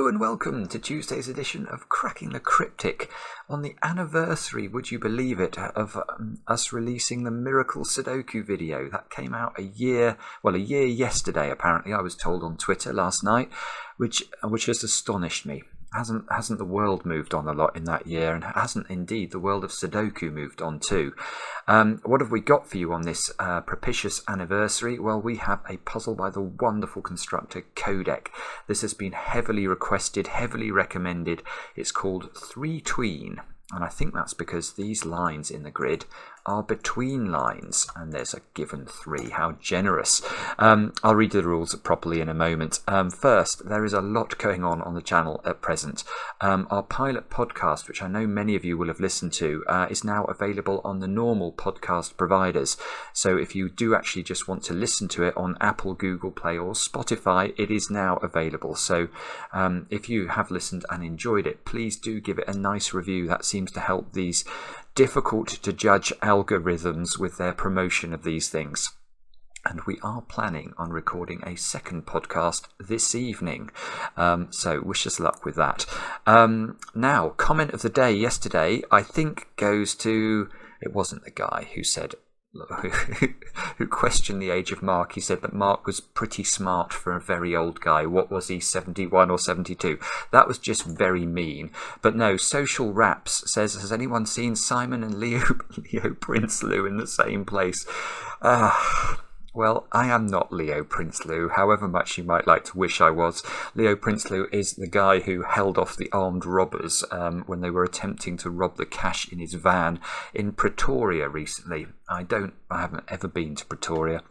Hello and welcome to Tuesday's edition of Cracking the Cryptic on the anniversary, would you believe it, of us releasing the Miracle Sudoku video. That came out a year yesterday apparently, I was told on Twitter last night, which has astonished me. Hasn't the world moved on a lot in that year, and hasn't indeed the world of Sudoku moved on too? What have we got for you on this propitious anniversary? Well, we have a puzzle by the wonderful constructor Codex. This has been heavily requested, heavily recommended. It's called 3 Tween, and I think that's because these lines in the grid are between lines, and there's a given 3. How generous. I'll read the rules properly in a moment. First, there is a lot going on the channel at present. Our pilot podcast, which I know many of you will have listened to, is now available on the normal podcast providers. So if you do actually just want to listen to it on Apple, Google Play or Spotify, it is now available. So if you have listened and enjoyed it, please do give it a nice review. That seems to help these difficult to judge algorithms with their promotion of these things. And we are planning on recording a second podcast this evening, so wish us luck with that. Now, comment of the day yesterday, I think goes to, it wasn't the guy who said, who questioned the age of Mark. He said that Mark was pretty smart for a very old guy. What was he, 71 or 72? That was just very mean. But no, Social Raps says, has anyone seen Simon and Leo Prinsloo in the same place? Well, I am not Leo Prinsloo, however much you might like to wish I was. Leo Prinsloo is the guy who held off the armed robbers when they were attempting to rob the cash in his van in Pretoria recently. I haven't ever been to Pretoria,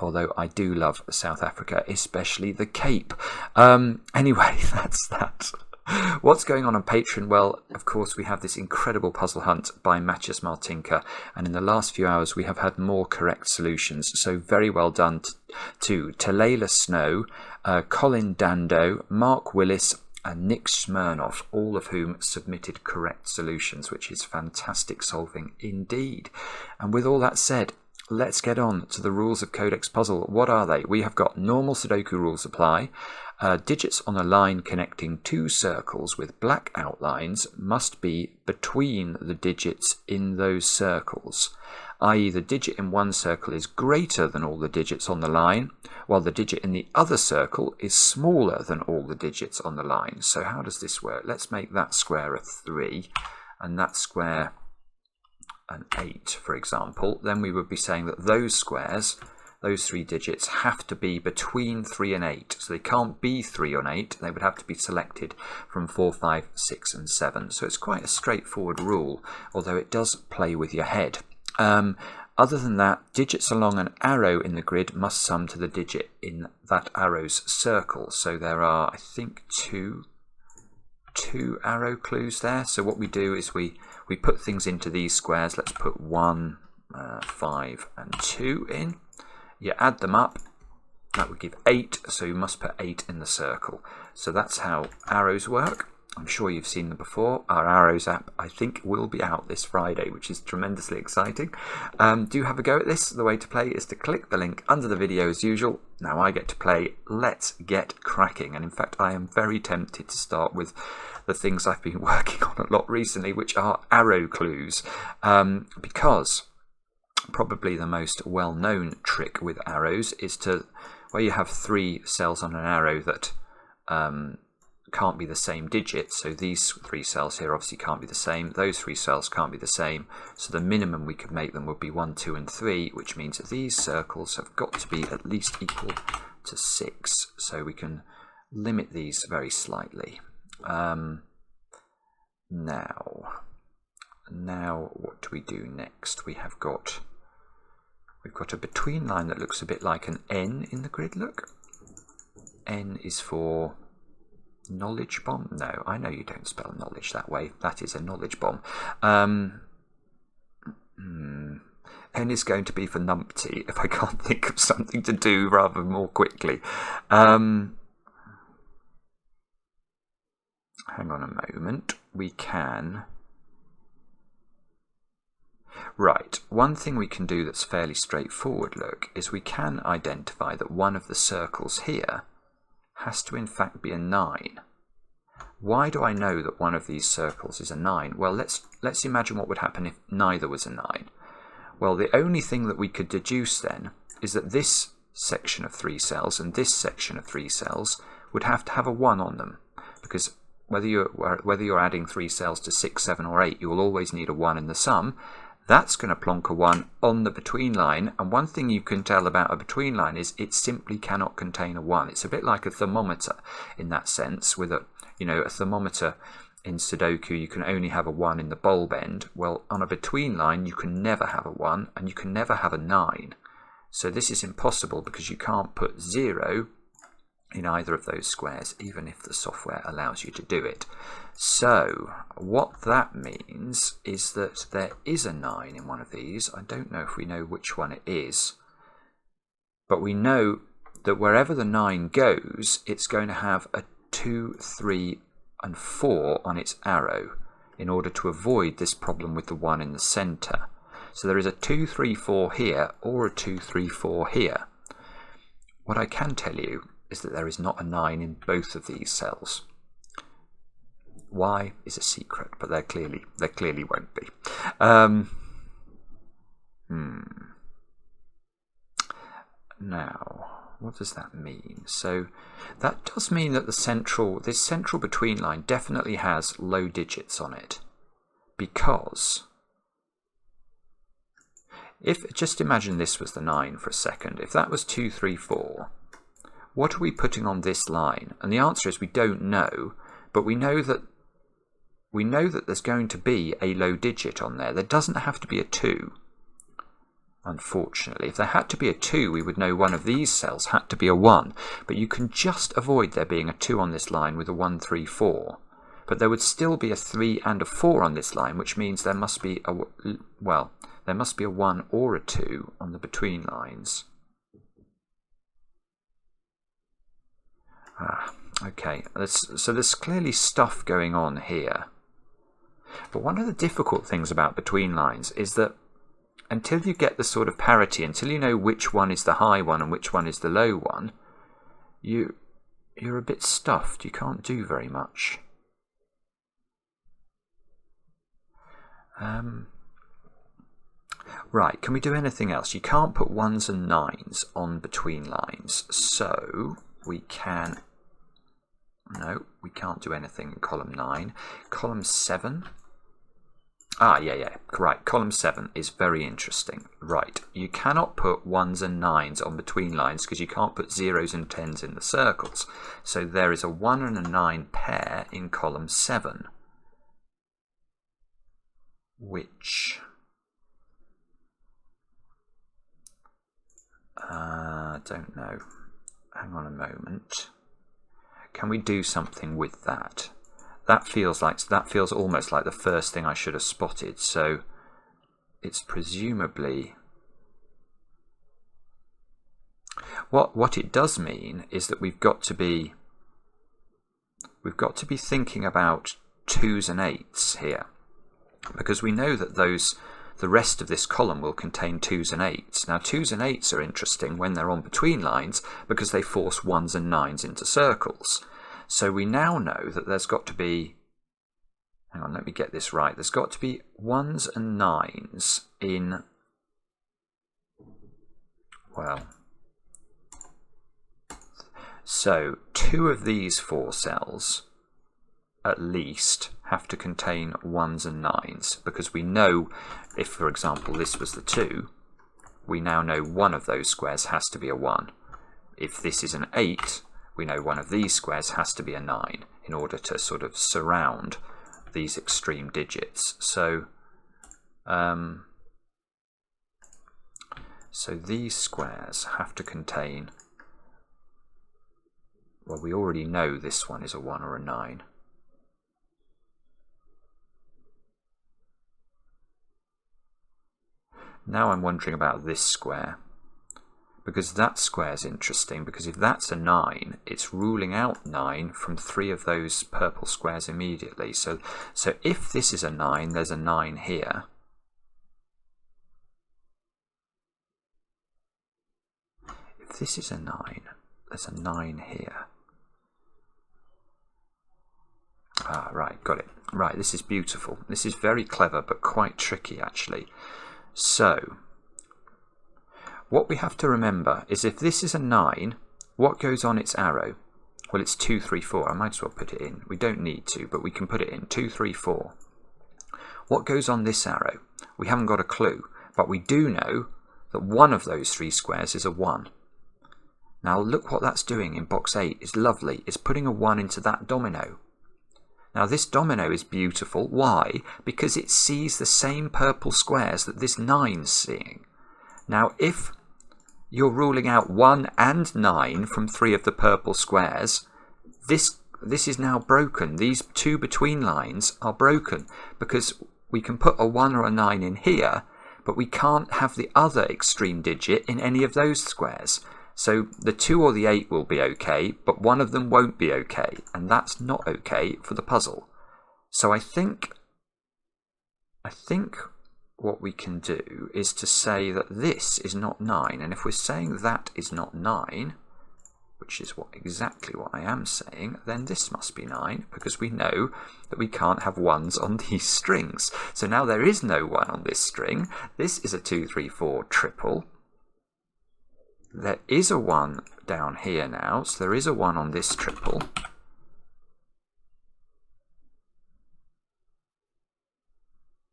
although I do love South Africa, especially the Cape. Anyway, that's that. What's going on Patreon? Well, of course, we have this incredible puzzle hunt by Matyas Martinka, and in the last few hours we have had more correct solutions, so very well done to Talayla Snow, Colin Dando, Mark Willis and Nick Smirnoff, all of whom submitted correct solutions, which is fantastic solving indeed. And with all that said, let's get on to the rules of Codex Puzzle. What are they? We have got normal Sudoku rules apply. Digits on a line connecting 2 circles with black outlines must be between the digits in those circles, i.e. the digit in one circle is greater than all the digits on the line, while the digit in the other circle is smaller than all the digits on the line. So how does this work? Let's make that square a 3 and that square an 8, for example. Then we would be saying that those squares, those 3 digits, have to be between 3 and 8. So they can't be 3 on 8. They would have to be selected from 4, 5, 6 and 7. So it's quite a straightforward rule, although it does play with your head. Other than that, digits along an arrow in the grid must sum to the digit in that arrow's circle. So there are, I think, two arrow clues there. So what we do is we put things into these squares. Let's put 1, 5 and 2 in. You add them up, that would give 8, so you must put 8 in the circle. So that's how arrows work. I'm sure you've seen them before. Our Arrows app, I think, will be out this Friday, which is tremendously exciting. Do have a go at this. The way to play is to click the link under the video as usual. Now I get to play. Let's get cracking. And in fact, I am very tempted to start with the things I've been working on a lot recently, which are arrow clues, because probably the most well-known trick with arrows is to, where you have 3 cells on an arrow that can't be the same digit, so these 3 cells here obviously can't be the same, those 3 cells can't be the same, so the minimum we could make them would be 1, 2 and 3, which means that these circles have got to be at least equal to 6, so we can limit these very slightly. Now what do we do next? We've got a between line that looks a bit like an N in the grid, look. N is for knowledge bomb. No, I know you don't spell knowledge that way. That is a knowledge bomb. N is going to be for numpty if I can't think of something to do rather more quickly. Hang on a moment. We can... Right, one thing we can do that's fairly straightforward, look, is we can identify that one of the circles here has to in fact be a 9. Why do I know that one of these circles is a 9? Well, let's imagine what would happen if neither was a 9. Well, the only thing that we could deduce then is that this section of 3 cells and this section of 3 cells would have to have a 1 on them, because whether you're adding 3 cells to 6, 7 or 8, you will always need a 1 in the sum. That's going to plonk a 1 on the between line, and one thing you can tell about a between line is it simply cannot contain a 1. It's a bit like a thermometer in that sense. With a thermometer in Sudoku, you can only have a 1 in the bulb end. Well, on a between line, you can never have a 1, and you can never have a 9. So this is impossible because you can't put 0 in either of those squares, even if the software allows you to do it. So what that means is that there is a 9 in one of these. I don't know if we know which one it is, but we know that wherever the 9 goes, it's going to have a 2, 3 and 4 on its arrow in order to avoid this problem with the 1 in the centre. So there is a 2, 3, 4 here or a 2, 3, 4 here. What I can tell you is that there is not a 9 in both of these cells. Why is a secret, but there clearly won't be. Now, what does that mean? So that does mean that this central between line definitely has low digits on it, because just imagine this was the 9 for a second. If that was 2, 3, 4, what are we putting on this line? And the answer is we don't know, but we know that there's going to be a low digit on there. There doesn't have to be a 2, unfortunately. If there had to be a 2, we would know one of these cells had to be a 1, but you can just avoid there being a 2 on this line with a 1, 3, 4. But there would still be a 3 and a 4 on this line, which means there must be a 1 or a 2 on the between lines. Okay, so there's clearly stuff going on here. But one of the difficult things about between lines is that until you get the sort of parity, until you know which one is the high one and which one is the low one, you're a bit stuffed. You can't do very much. Right, can we do anything else? You can't put 1s and 9s on between lines, so we can... No, we can't do anything in column 9. Column 7. Yeah, right. Column 7 is very interesting. Right, you cannot put 1s and 9s on between lines because you can't put 0s and 10s in the circles. So there is a 1 and a 9 pair in column 7, which... don't know. Hang on a moment. Can we do something with that? That feels almost like the first thing I should have spotted. So it's presumably what it does mean is that we've got to be thinking about 2s and 8s here, because we know that the rest of this column will contain 2s and 8s. Now 2s and 8s are interesting when they're on between lines because they force 1s and 9s into circles. So we now know that there's got to be, hang on, let me get this right, there's got to be 1s and 9s in, well, so 2 of these 4 cells at least have to contain 1s and 9s, because we know if, for example, this was the 2, we now know one of those squares has to be a 1. If this is an 8, we know one of these squares has to be a 9 in order to sort of surround these extreme digits. So these squares have to contain, well, we already know this one is a 1 or a 9. Now I'm wondering about this square, because that square is interesting, because if that's a 9, it's ruling out 9 from 3 of those purple squares immediately. So if this is a 9, there's a 9 here. If this is a 9, there's a 9 here. Right, got it. Right, this is beautiful. This is very clever, but quite tricky, actually. So, what we have to remember is if this is a 9, what goes on its arrow? Well, it's 2, 3, 4. I might as well put it in. We don't need to, but we can put it in. 2, 3, 4. What goes on this arrow? We haven't got a clue, but we do know that one of those 3 squares is a 1. Now look what that's doing in box 8. It's lovely. It's putting a 1 into that domino. Now this domino is beautiful. Why? Because it sees the same purple squares that this 9's seeing. Now if you're ruling out 1 and 9 from 3 of the purple squares, this is now broken. These 2 between lines are broken because we can put a 1 or a 9 in here, but we can't have the other extreme digit in any of those squares. So the 2 or the 8 will be okay, but one of them won't be okay, and that's not okay for the puzzle. So I think what we can do is to say that this is not 9, and if we're saying that is not 9, which is exactly what I am saying, then this must be 9, because we know that we can't have 1s on these strings. So now there is no 1 on this string. This is a 2, 3, 4 triple. There is a 1 down here now, so there is a 1 on this triple.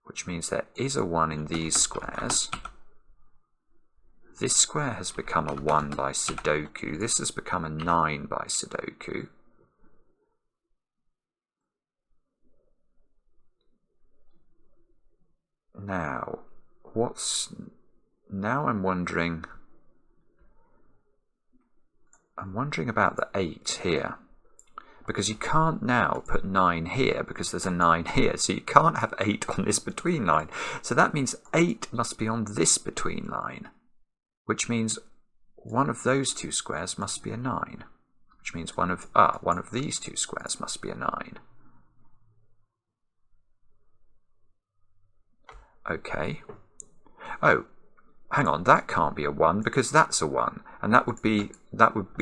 Which means there is a 1 in these squares. This square has become a 1 by Sudoku. This has become a 9 by Sudoku. Now, I'm wondering about the 8 here, because you can't now put 9 here because there's a 9 here, so you can't have 8 on this between line. So that means 8 must be on this between line, which means one of those 2 squares must be a 9, which means one of these 2 squares must be a 9. Okay. Oh, hang on, that can't be a 1 because that's a 1, and that would be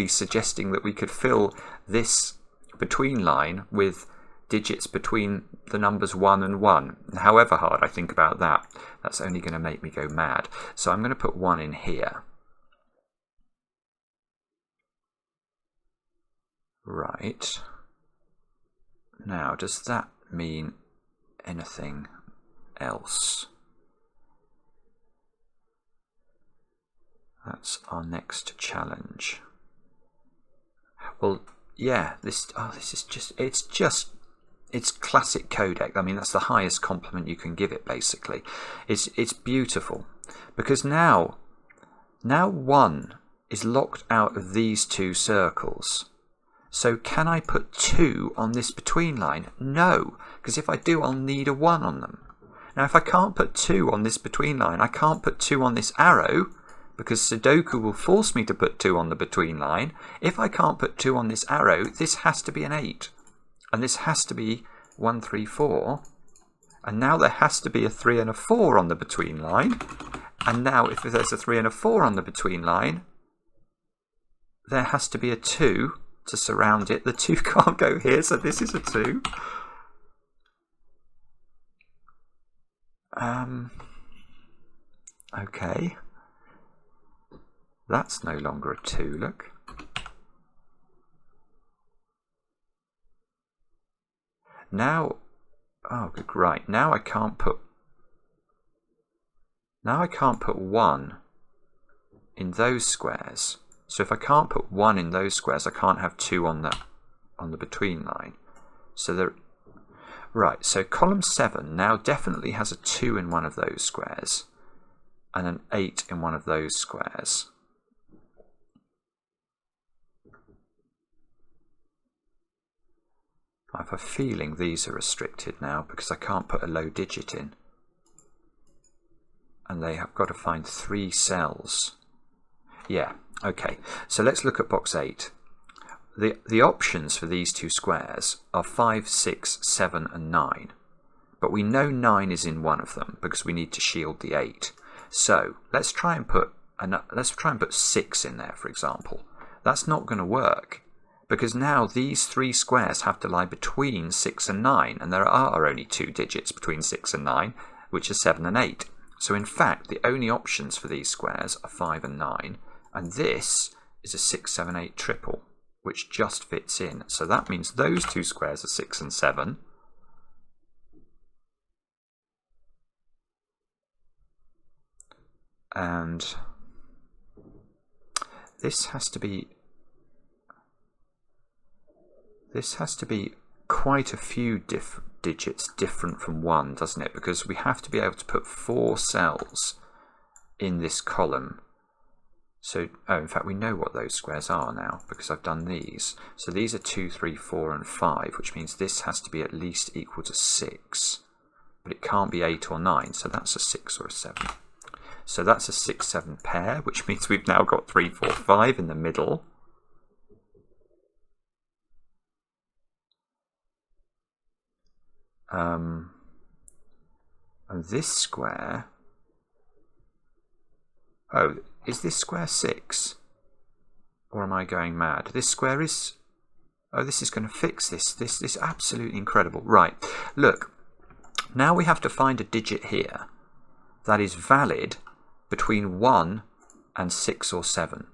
suggesting that we could fill this between line with digits between the numbers 1 and 1. However hard I think about that, that's only going to make me go mad. So I'm going to put 1 in here. Right. Now, does that mean anything else? That's our next challenge. Well, yeah, it's classic Codex. I mean, that's the highest compliment you can give it, basically. It's beautiful, because now 1 is locked out of these 2 circles. So can I put 2 on this between line? No, because if I do, I'll need a 1 on them. Now, if I can't put 2 on this between line, I can't put 2 on this arrow, because Sudoku will force me to put 2 on the between line. If I can't put 2 on this arrow, this has to be an 8. And this has to be 1, 3, 4. And now there has to be a 3 and a 4 on the between line. And now if there's a 3 and a 4 on the between line, there has to be a 2 to surround it. The 2 can't go here, so this is a 2. Okay. That's no longer a 2, look. Now, oh, right, now I can't put 1 in those squares. So if I can't put 1 in those squares, I can't have 2 on the between line. So right, so column 7 now definitely has a 2 in one of those squares and an 8 in one of those squares. I have a feeling these are restricted now because I can't put a low digit in. And they have got to find 3 cells. Yeah, okay. So let's look at box 8. The options for these 2 squares are 5, 6, 7 and 9. But we know 9 is in one of them because we need to shield the 8. So let's try and put 6 in there, for example. That's not going to work because now these three squares have to lie between 6 and 9, and there are only 2 digits between 6 and 9, which are 7 and 8. So in fact, the only options for these squares are 5 and 9, and this is a 6, 7, 8 triple, which just fits in. So that means those two squares are 6 and 7. And this has to be quite a few digits different from 1, doesn't it? Because we have to be able to put 4 cells in this column. So, oh, in fact, we know what those squares are now because I've done these. So these are 2, 3, 4, and 5, which means this has to be at least equal to 6. But it can't be 8 or 9, so that's a 6 or a 7. So that's a 6, 7 pair, which means we've now got 3, 4, 5 in the middle. And this square, oh, is this square 6? Or am I going mad? This square is, oh, this is going to fix this. This is absolutely incredible. Right, look, now we have to find a digit here that is valid between 1 and 6 or 7.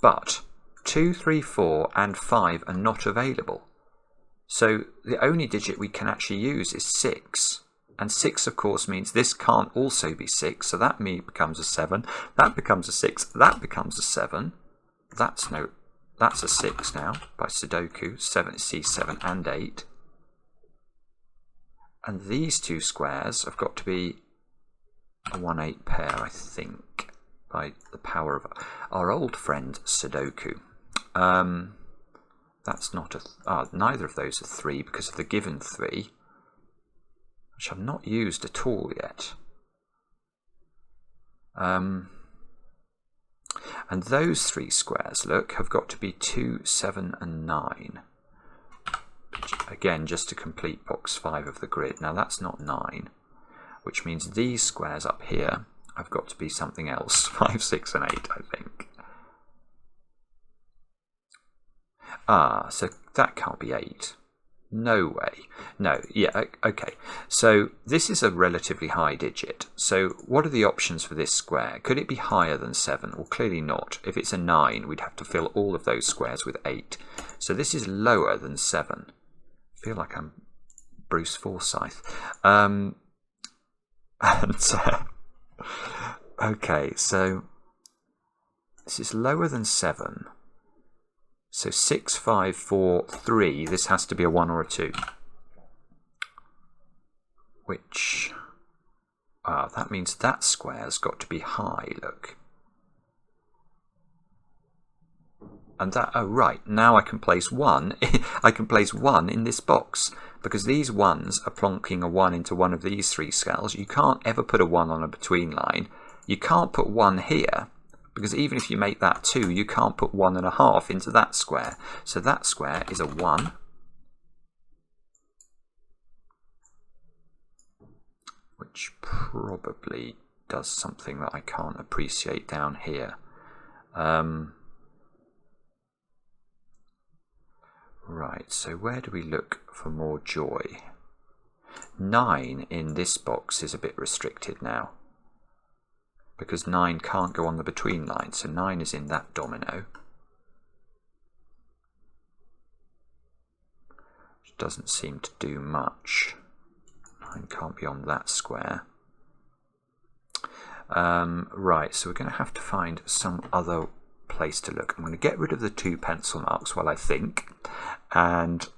But 2, 3, 4 and 5 are not available. So the only digit we can actually use is 6. And 6, of course, means this can't also be 6. So that becomes a 7. That becomes a 6. That becomes a 7. That's a 6 now by Sudoku. 7, C7 and 8. And these two squares have got to be a 1, 8 pair, I think, by the power of our old friend Sudoku. That's not neither of those are 3 because of the given 3, which I've not used at all yet. And those 3 squares, look, have got to be 2, 7, and 9. Again, just to complete box 5 of the grid. Now that's not 9, which means these squares up here have got to be something else. 5, 6, and 8, I think. So that can't be 8. No way. No, yeah, okay. So this is a relatively high digit. So what are the options for this square? Could it be higher than 7? Well, clearly not. If it's a 9, we'd have to fill all of those squares with 8. So this is lower than 7. I feel like I'm Bruce Forsyth. Okay, so this is lower than 7. So 6, 5, 4, 3, this has to be a 1 or a 2. Which, that means that square's got to be high, look. And that, oh right, now I can place 1, I can place 1 in this box. Because these 1s are plonking a 1 into one of these 3 cells. You can't ever put a 1 on a between line. You can't put 1 here. Because even if you make that 2, you can't put 1.5 into that square. So that square is a 1. Which probably does something that I can't appreciate down here. Right, so where do we look for more joy? 9 in this box is a bit restricted now. Because 9 can't go on the between line, so 9 is in that domino. Which doesn't seem to do much. 9 can't be on that square. Right, so we're going to have to find some other place to look. I'm going to get rid of the 2 pencil marks while I think, and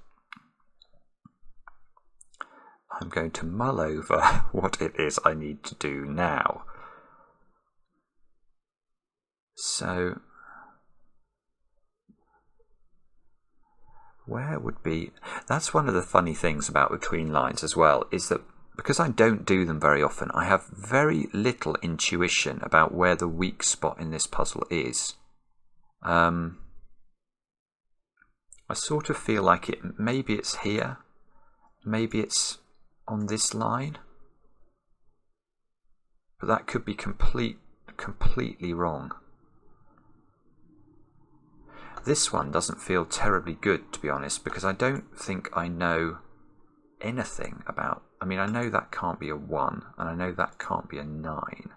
I'm going to mull over what it is I need to do now. So where would be, that's one of the funny things about between lines as well, is that because I don't do them very often, I have very little intuition about where the weak spot in this puzzle is. I sort of feel like maybe it's here, maybe it's on this line, but that could be completely wrong. This one doesn't feel terribly good, to be honest, because I don't think I know anything about... I mean, I know that can't be a 1, and I know that can't be a 9.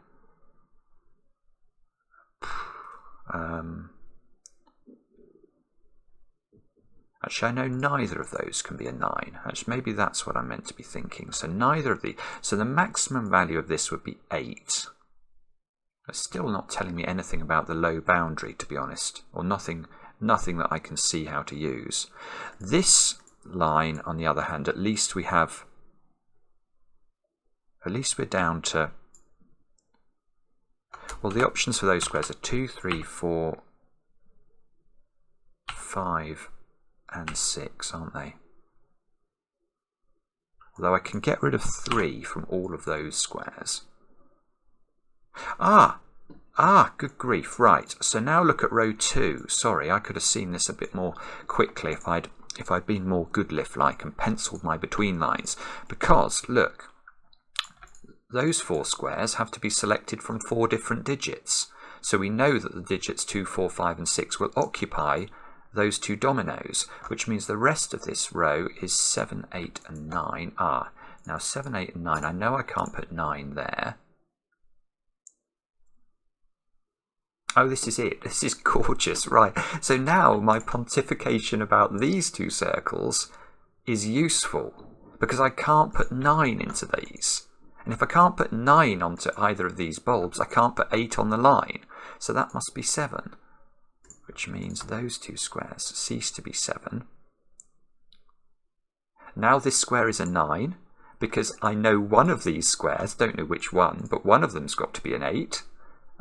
Actually, I know neither of those can be a 9. Actually, maybe that's what I'm meant to be thinking. So neither of the... So the maximum value of this would be 8. It's still not telling me anything about the low boundary, to be honest, or nothing that I can see how to use. This line, on the other hand, at least we're down to... Well, the options for those squares are 2, 3, 4, 5, and 6, aren't they? Although I can get rid of 3 from all of those squares. Good grief, right. So now look at row 2. Sorry, I could have seen this a bit more quickly if I'd been more Goodliff-like and penciled my between lines. Because, look, those 4 squares have to be selected from 4 different digits. So we know that the digits 2, 4, 5, and 6 will occupy those 2 dominoes, which means the rest of this row is 7, 8, and 9. Now 7, 8, and 9, I know I can't put 9 there. Oh, this is it. This is gorgeous. Right. So now my pontification about these 2 circles is useful because I can't put 9 into these. And if I can't put 9 onto either of these bulbs, I can't put 8 on the line. So that must be 7, which means those 2 squares cease to be 7. Now this square is a 9 because I know one of these squares, don't know which one, but one of them's got to be an 8.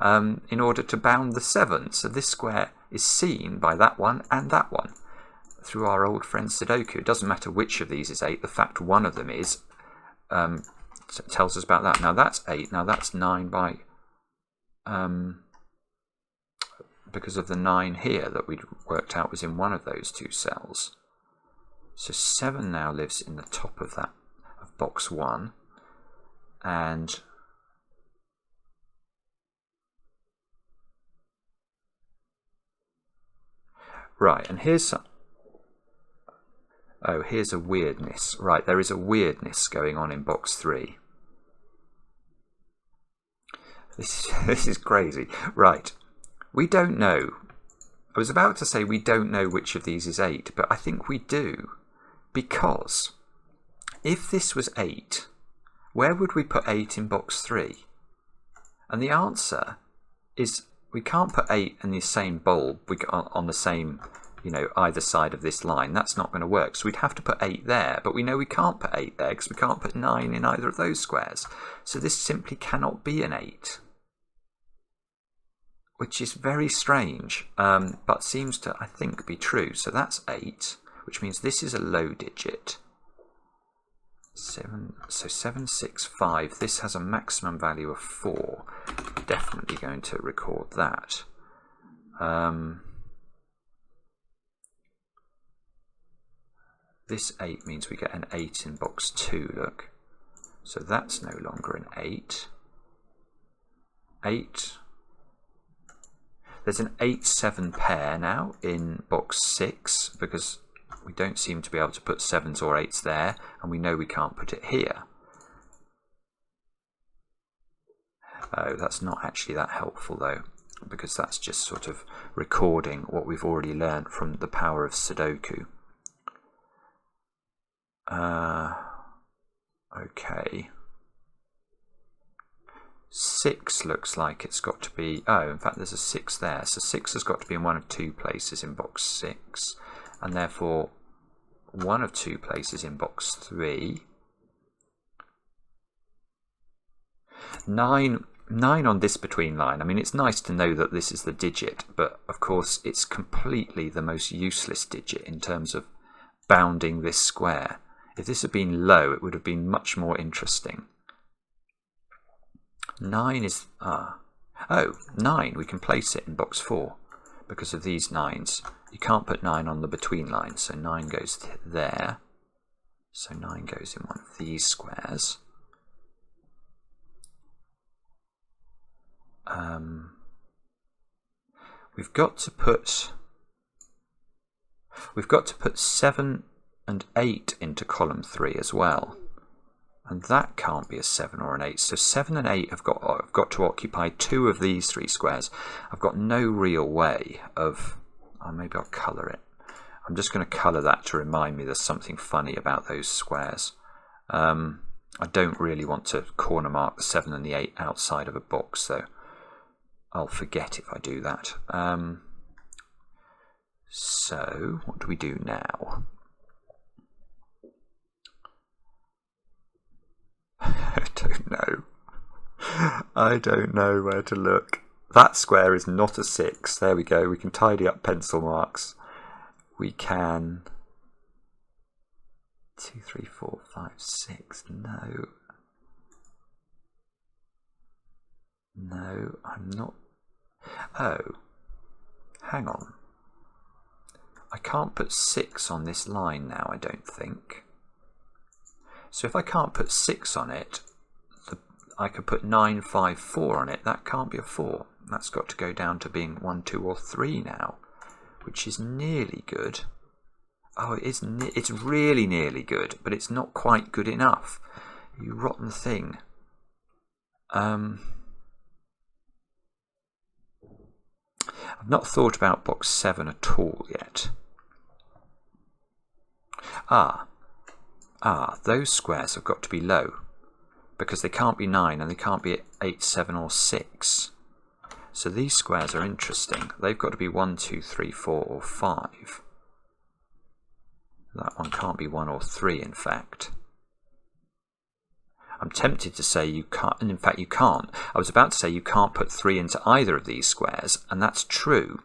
In order to bound the 7. So this square is seen by that one and that one through our old friend Sudoku. It doesn't matter which of these is 8. The fact one of them is tells us about that. Now that's 8. Now that's 9 by because of the 9 here that we'd worked out was in one of those 2 cells. So 7 now lives in the top of that of box 1, and right, and here's here's a weirdness. Right, there is a weirdness going on in box 3. This is crazy. Right, we don't know. I was about to say we don't know which of these is 8, but I think we do. Because if this was 8, where would we put 8 in box 3? And the answer is we can't put 8 in the same bulb on the same, either side of this line. That's not going to work. So we'd have to put 8 there, but we know we can't put 8 there because we can't put 9 in either of those squares. So this simply cannot be an 8, which is very strange, but seems to, I think, be true. So that's 8, which means this is a low digit. 7, so 7, 6, 5. This has a maximum value of 4. Definitely going to record that. This 8 means we get an 8 in box 2, look. So that's no longer an 8. 8. There's an 8-7 pair now in box 6 because we don't seem to be able to put 7s or 8s there, and we know we can't put it here. Oh, that's not actually that helpful though, because that's just sort of recording what we've already learned from the power of Sudoku. Okay. 6 looks like it's got to be... Oh, in fact, there's a 6 there. So 6 has got to be in one of 2 places in box 6. And therefore, one of 2 places in box 3. 9 on this between line. I mean, it's nice to know that this is the digit, but of course, it's completely the most useless digit in terms of bounding this square. If this had been low, it would have been much more interesting. 9 is... 9, we can place it in box 4 because of these 9s. You can't put 9 on the between line, so 9 goes there. So 9 goes in one of these squares. We've got to put We've got to put 7 and 8 into column 3 as well. And that can't be a 7 or an 8. So 7 and 8 have got to occupy 2 of these 3 squares. I've got no real way of... Oh, maybe I'll colour it. I'm just going to colour that to remind me there's something funny about those squares. I don't really want to corner mark the 7 and the 8 outside of a box, so I'll forget if I do that. So, what do we do now? I don't know. I don't know where to look. That square is not a 6. There we go. We can tidy up pencil marks. We can... 2, 3, 4, 5, 6. No. No, I'm not... Oh. Hang on. I can't put 6 on this line now, I don't think. So if I can't put 6 on it, I could put 9, 5, 4 on it. That can't be a 4. That's got to go down to being 1, 2 or 3 now, which is nearly good. Oh, it's really nearly good, but it's not quite good enough. You rotten thing. I've not thought about box 7 at all yet. Those squares have got to be low, because they can't be 9 and they can't be 8, 7 or 6. So these squares are interesting. They've got to be 1, 2, 3, 4 or 5. That one can't be 1 or 3, in fact. I'm tempted to say you can't, and in fact you can't. I was about to say you can't put 3 into either of these squares, and that's true,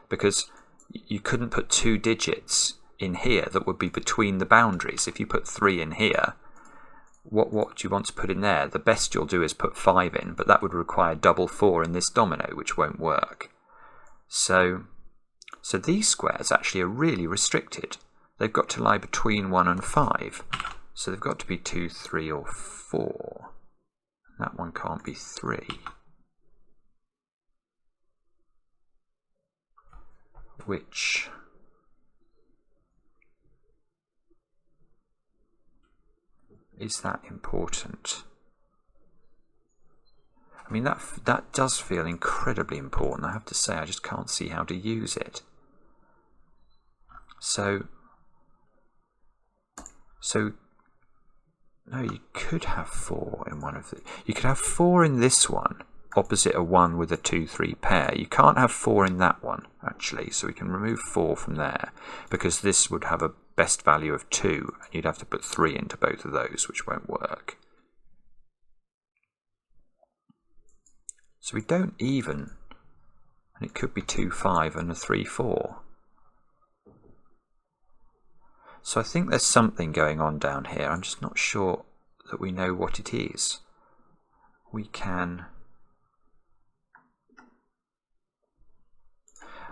because you couldn't put 2 digits in here that would be between the boundaries. If you put 3 in here, what do you want to put in there? The best you'll do is put 5 in, but that would require double 4 in this domino, which won't work. So these squares actually are really restricted. They've got to lie between 1 and 5. So they've got to be 2, 3 or 4. That one can't be 3. Which... is that important? I mean, that does feel incredibly important. I have to say, I just can't see how to use it. So no, you could have 4 in one of the... You could have 4 in this one, opposite a 1 with a 2, 3 pair. You can't have 4 in that one, actually, so we can remove 4 from there, because this would have a best value of 2, and you'd have to put 3 into both of those, which won't work. So we don't even, and it could be 2, 5 and a 3, 4. So I think there's something going on down here. I'm just not sure that we know what it is. We can...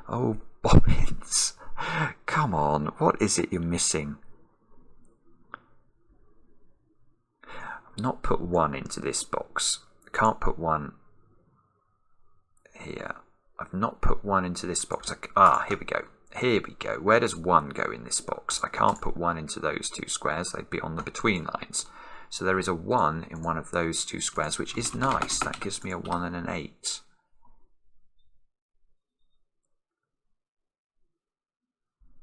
Oh, bobbins. Come on, what is it you're missing? I've not put 1 into this box. I can't put 1 here. I've not put 1 into this box. Here we go. Here we go. Where does 1 go in this box? I can't put 1 into those 2 squares. They'd be on the between lines. So there is a 1 in one of those 2 squares, which is nice. That gives me a 1 and an 8.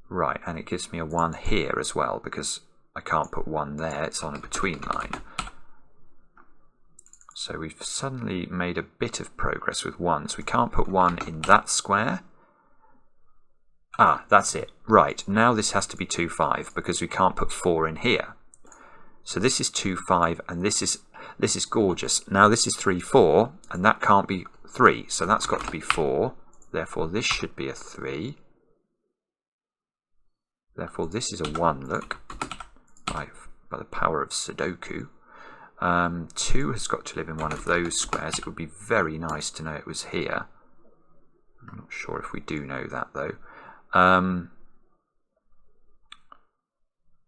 Right, and it gives me a 1 here as well, because I can't put 1 there. It's on a between line. So we've suddenly made a bit of progress with 1. So we can't put 1 in that square. That's it. Right, now this has to be 2, 5, because we can't put 4 in here. So this is 2, 5, and this is gorgeous. Now this is 3, 4, and that can't be 3, so that's got to be 4. Therefore this should be a 3. Therefore this is a 1, look, by the power of Sudoku. 2 has got to live in one of those squares. It would be very nice to know it was here. I'm not sure if we do know that though.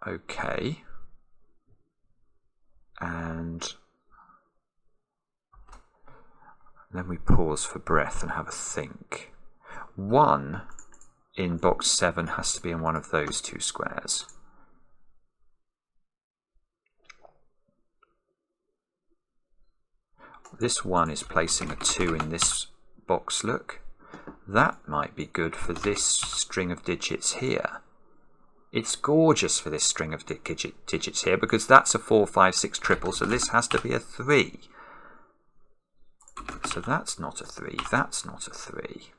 Okay, and then we pause for breath and have a think. 1 in box 7 has to be in one of those two squares. This one is placing a 2 in this box, look. That might be good for this string of digits here. It's gorgeous for this string of digits here because that's a 4, 5, 6 triple, so this has to be a 3. So that's not a 3, that's not a 3.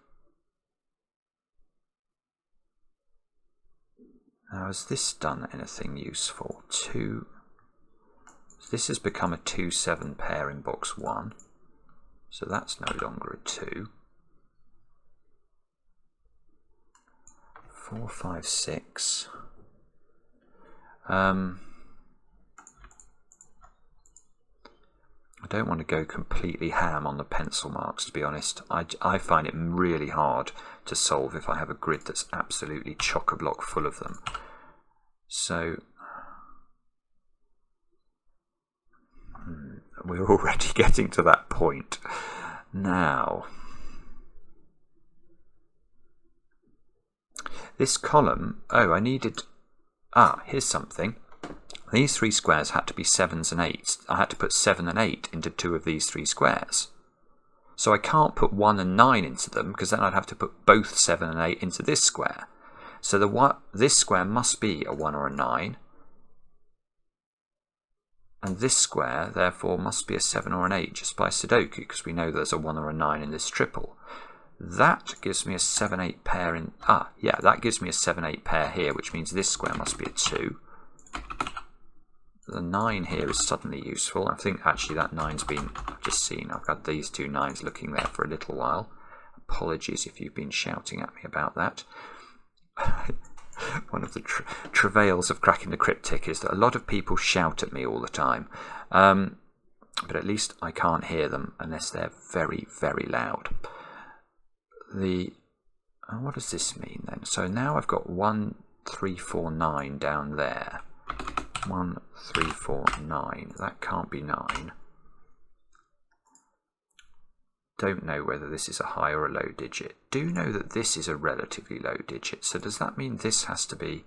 Now, has this done anything useful? 2. This has become a 2, 7 pair in box 1, so that's no longer a 2. 4, 5, 6. I don't want to go completely ham on the pencil marks, to be honest. I find it really hard to solve if I have a grid that's absolutely chock-a-block full of them. So we're already getting to that point. Now, this column, here's something. These 3 squares had to be 7s and 8s. I had to put 7 and 8 into 2 of these 3 squares. So I can't put 1 and 9 into them because then I'd have to put both 7 and 8 into this square. So this square must be a 1 or a 9. And this square, therefore, must be a 7 or an 8 just by Sudoku because we know there's a 1 or a 9 in this triple. That gives me a 7, 8 pair in... that gives me a 7, 8 pair here, which means this square must be a 2. The 9 here is suddenly useful. I think actually that 9's been... I've just seen, I've had these two 9s looking there for a little while. Apologies if you've been shouting at me about that. One of the travails of cracking the cryptic is that a lot of people shout at me all the time. But at least I can't hear them unless they're very, very loud. What does this mean then? So now I've got 1, 3, 4, 9 down there. 1, 3, 4, 9. That can't be 9. Don't know whether this is a high or a low digit. Do know that this is a relatively low digit. So does that mean this has to be...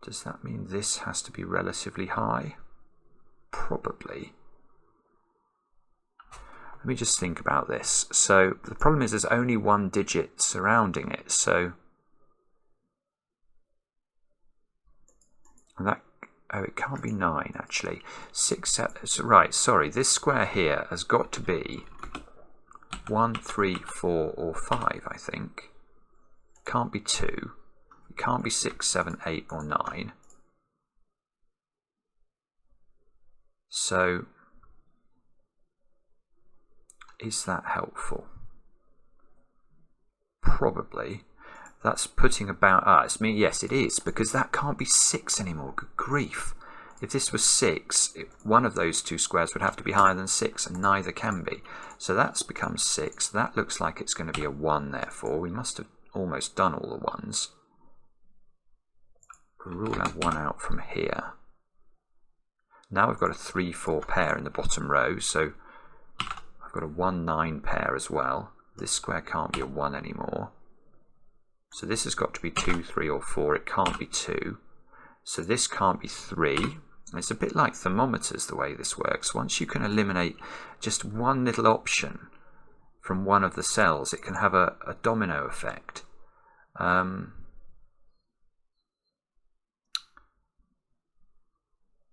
Does that mean this has to be relatively high? Probably. Let me just think about this. So the problem is there's only one digit surrounding it. So that... Oh, it can't be 9 actually. 6, 7, right, sorry, this square here has got to be 1, 3, 4 or 5, I think. Can't be 2. It can't be 6, 7, 8 or 9. So, is that helpful? Probably. That's putting about us. I mean, yes, it is, because that can't be 6 anymore. Good grief. If this was 6, one of those two squares would have to be higher than 6, and neither can be. So that's become 6. That looks like it's going to be a 1, therefore. We must have almost done all the 1s. We'll rule that 1 out from here. Now we've got a 3, 4 pair in the bottom row, so I've got a 1, 9 pair as well. This square can't be a 1 anymore. So this has got to be 2, 3 or 4. It can't be 2. So this can't be 3. It's a bit like thermometers the way this works. Once you can eliminate just one little option from one of the cells, it can have a domino effect.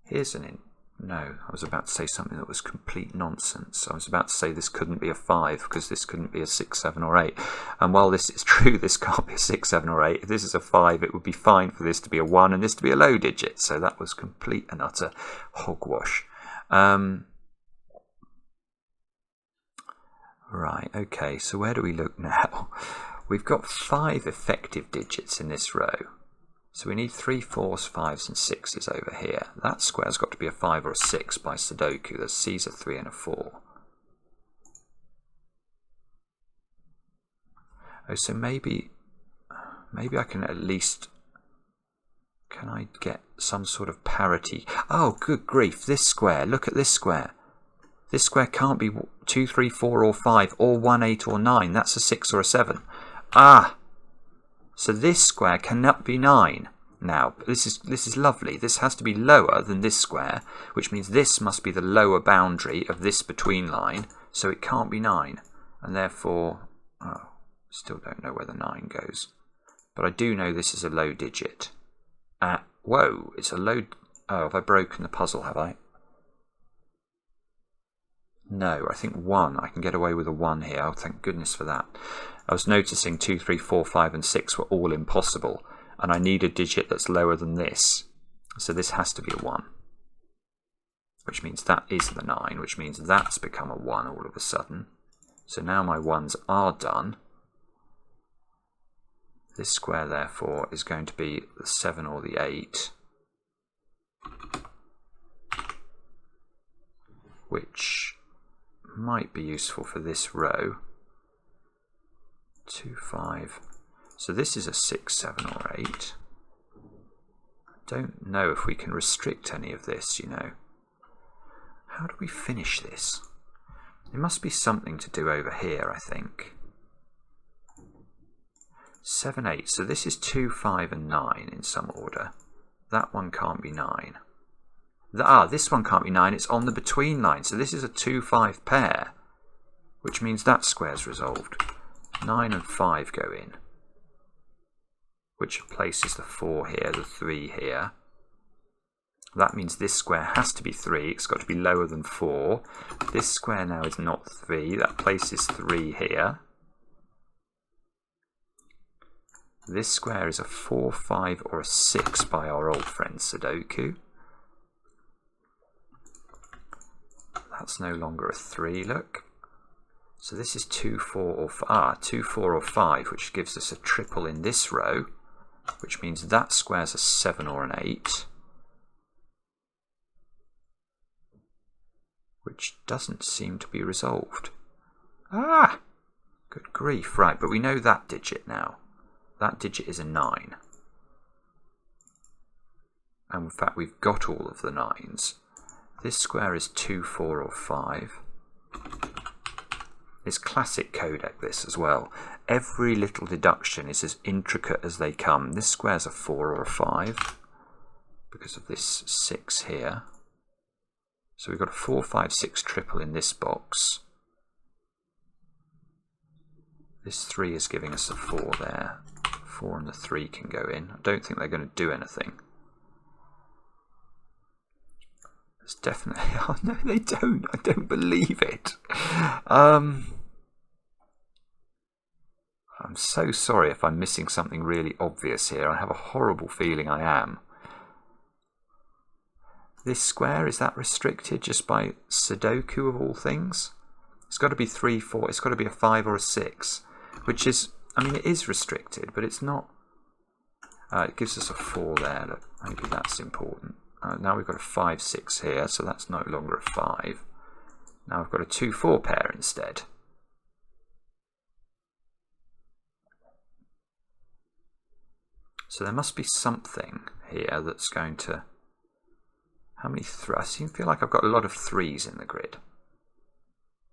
Here's no, I was about to say something that was complete nonsense. I was about to say this couldn't be a 5 because this couldn't be a 6, 7 or 8. And while this is true, this can't be a 6, 7 or 8. If this is a 5, it would be fine for this to be a 1 and this to be a low digit. So that was complete and utter hogwash. Right, okay, so where do we look now? We've got 5 effective digits in this row. So we need 3, 4s, 5s and 6s over here. That square's got to be a 5 or a 6 by Sudoku. The C's a 3 and a 4. Oh, so maybe I can at least... Can I get some sort of parity? Oh, good grief, this square. Look at this square. This square can't be 2, 3, 4 or 5 or 1, 8 or 9. That's a 6 or a 7. Ah! So this square cannot be 9. Now, this is lovely. This has to be lower than this square, which means this must be the lower boundary of this between line, so it can't be 9. And therefore, oh, still don't know where the 9 goes. But I do know this is a low digit. Whoa, it's a low... Oh, have I broken the puzzle, have I? No, I think 1. I can get away with a 1 here. Oh, thank goodness for that. I was noticing 2, 3, 4, 5 and 6 were all impossible. And I need a digit that's lower than this. So this has to be a 1. Which means that is the 9, which means that's become a 1 all of a sudden. So now my 1s are done. This square, therefore, is going to be the 7 or the 8. Which might be useful for this row. 2, 5. So this is a 6, 7 or 8. I don't know if we can restrict any of this, you know. How do we finish this? There must be something to do over here, I think. 7, 8. So this is 2, 5 and 9 in some order. That one can't be 9. This one can't be 9. It's on the between line. So this is a 2, 5 pair, which means that square's resolved. 9 and 5 go in, which places the 4 here, the 3 here. That means this square has to be 3. It's got to be lower than 4. This square now is not 3. That places 3 here. This square is a 4, 5 or a 6 by our old friend Sudoku. That's no longer a 3, look. So this is 2, 4 or 2, 4 or 5, which gives us a triple in this row, which means that square's a 7 or an 8, which doesn't seem to be resolved. Ah! Good grief. Right, but we know that digit now. That digit is a 9. And in fact, we've got all of the 9s. This square is 2, 4 or 5. It's classic Codex, this as well. Every little deduction is as intricate as they come. This square's a 4 or a 5 because of this 6 here. So we've got a 4, 5, 6 triple in this box. This 3 is giving us a 4 there. 4 and the 3 can go in. I don't think they're going to do anything. It's definitely... Oh no, they don't. I don't believe it. I'm so sorry if I'm missing something really obvious here. I have a horrible feeling I am. This square, is that restricted just by Sudoku of all things? It's got to be 3, 4. It's got to be a 5 or a 6, which is... I mean, it is restricted, but it's not... it gives us a 4 there. Look, maybe that's important. Now we've got a 5, 6 here, so that's no longer a 5. Now I've got a 2, 4 pair instead. So there must be something here that's going to... How many... I feel like I've got a lot of 3s in the grid.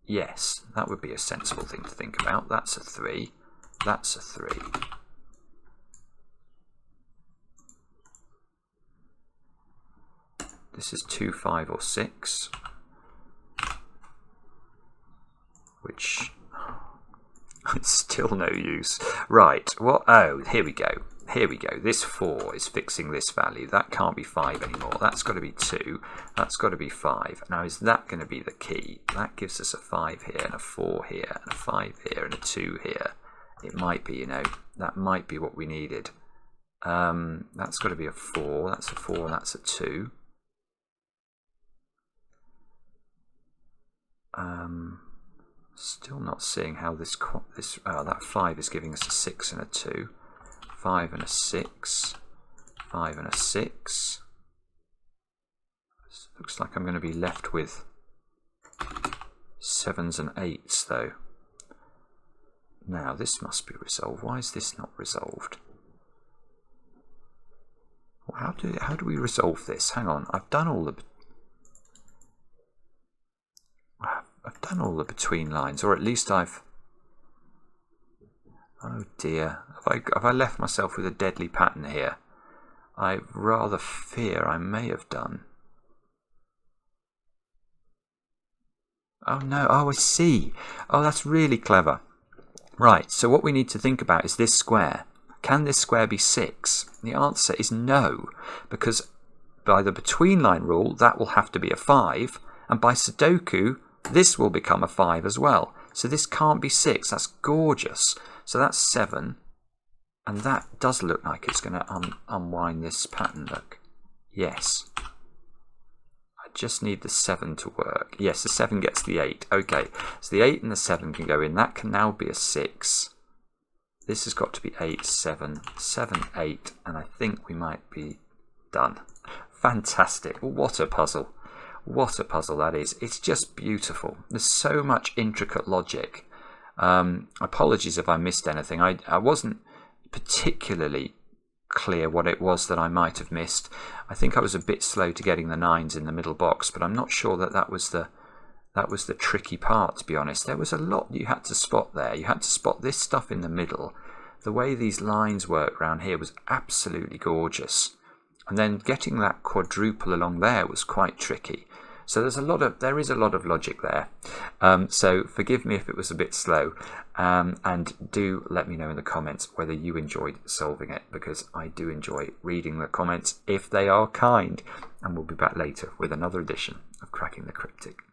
Yes, that would be a sensible thing to think about. That's a 3. That's a 3. This is 2, 5 or 6. Which... It's still no use. Right, what? Oh, here we go. Here we go. This 4 is fixing this value. That can't be 5 anymore. That's got to be 2. That's got to be 5. Now, is that going to be the key? That gives us a 5 here, and a 4 here, and a 5 here, and a 2 here. It might be, you know, that might be what we needed. That's got to be a 4. That's a 4, and that's a 2. Still not seeing how this that 5 is giving us a 6 and a 2. 5 and a 6, 5 and a 6. Looks like I'm going to be left with 7s and 8s though. Now this must be resolved. Why is this not resolved? Well, how do we resolve this? Hang on, I've done all the... done all the between lines, or at least I've... Oh dear, have I left myself with a deadly pattern here? I rather fear I may have done. Oh no, oh I see. Oh, that's really clever. Right, so what we need to think about is this square. Can this square be 6? The answer is no, because by the between line rule, that will have to be a 5, and by Sudoku, this will become a 5 as well. So this can't be 6. That's gorgeous. So that's 7, and that does look like it's going to unwind this pattern. Look, yes. I just need the 7 to work. Yes, the 7 gets the 8. Okay, so the 8 and the 7 can go in. That can now be a 6. This has got to be 8, 7, 7, 8, and I think we might be done. Fantastic. What a puzzle. What a puzzle that is. It's just beautiful. There's so much intricate logic. Apologies if I missed anything. I wasn't particularly clear what it was that I might have missed. I think I was a bit slow to getting the 9s in the middle box, but I'm not sure that was the tricky part, to be honest. There was a lot you had to spot there. You had to spot this stuff in the middle. The way these lines work around here was absolutely gorgeous. And then getting that quadruple along there was quite tricky. So there is a lot of logic there. So forgive me if it was a bit slow. And do let me know in the comments whether you enjoyed solving it, because I do enjoy reading the comments if they are kind. And we'll be back later with another edition of Cracking the Cryptic.